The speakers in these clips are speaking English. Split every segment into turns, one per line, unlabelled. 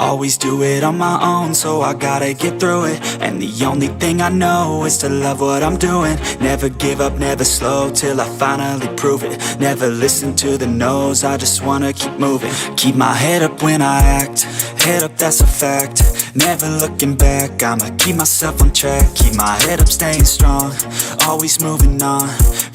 Always do it on my own, so I gotta get through it. And the only thing I know is to love what I'm doing. Never give up, never slow, till I finally prove it. Never listen to the no's, I just wanna keep moving. Keep my head up when I act, head up, that's a fact. Never looking back, I'ma keep myself on track. Keep my head up, staying strong, always moving on.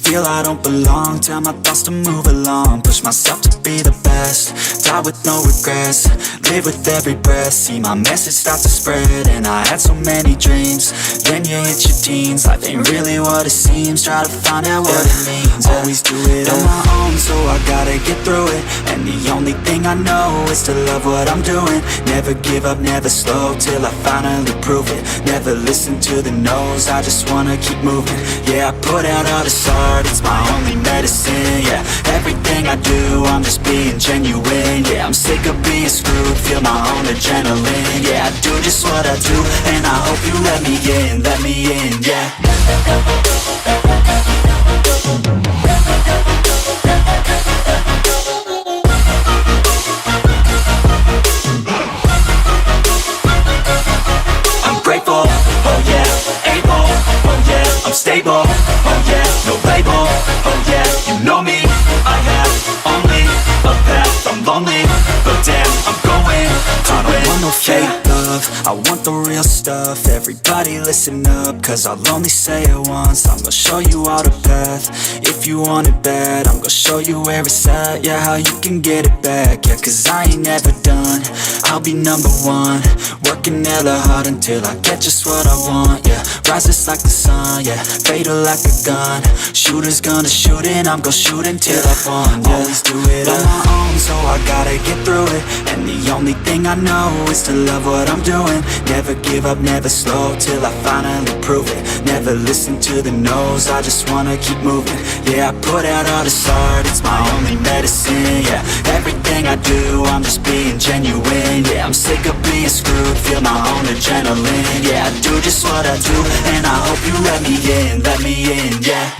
Feel I don't belong, tell my thoughts to move along. Push myself to be the best, die with no regrets. Live with every breath, see my message start to spread. And I had so many dreams, then you hit your teens. Life ain't really what it seems, try to find out what it means. Always do it on my own, so I gotta get through it. And the only thing I know is to love what I'm doing. Never give up, never slow, till I finally prove it. Never listen to the no's, I just wanna keep moving. Yeah, I put out all this art, it's my only medicine. Yeah, everything I do, I'm just being genuine. Yeah, I'm sick of being screwed, feel my own adrenaline. Yeah, I do just what I do, and I hope you let me in, yeah. I'm grateful, oh yeah, able, oh yeah, I'm stable, oh yeah, no label, oh yeah, you know me, I have only a path, I'm lonely, but damn, I'm going to win. I don't want no fake love, I want the real stuff. Everybody listen up, cause I'll only say it once. I'm gonna show you all the path, if you want it bad. I'm gonna show you where it's at, yeah, how you can get it back. Yeah, cause I ain't never done, I'll be number one. Working hella hard until I get just what I want, yeah. Rises like the sun, yeah, fatal like a gun. Shooters gonna shoot and I'm gonna shoot until I won, yeah. Always do it on my own, so I gotta get through it. And the only thing I know is to love what I'm doing. Never give up, never slow, till I finally prove it. Never listen to the no's, I just wanna keep moving. Yeah, I put out all this art, it's my only medicine. Yeah, everything I do, I'm just being genuine. Yeah, I'm sick of being screwed, feel my own adrenaline. Yeah, I do just what I do, and I hope you let me in, yeah.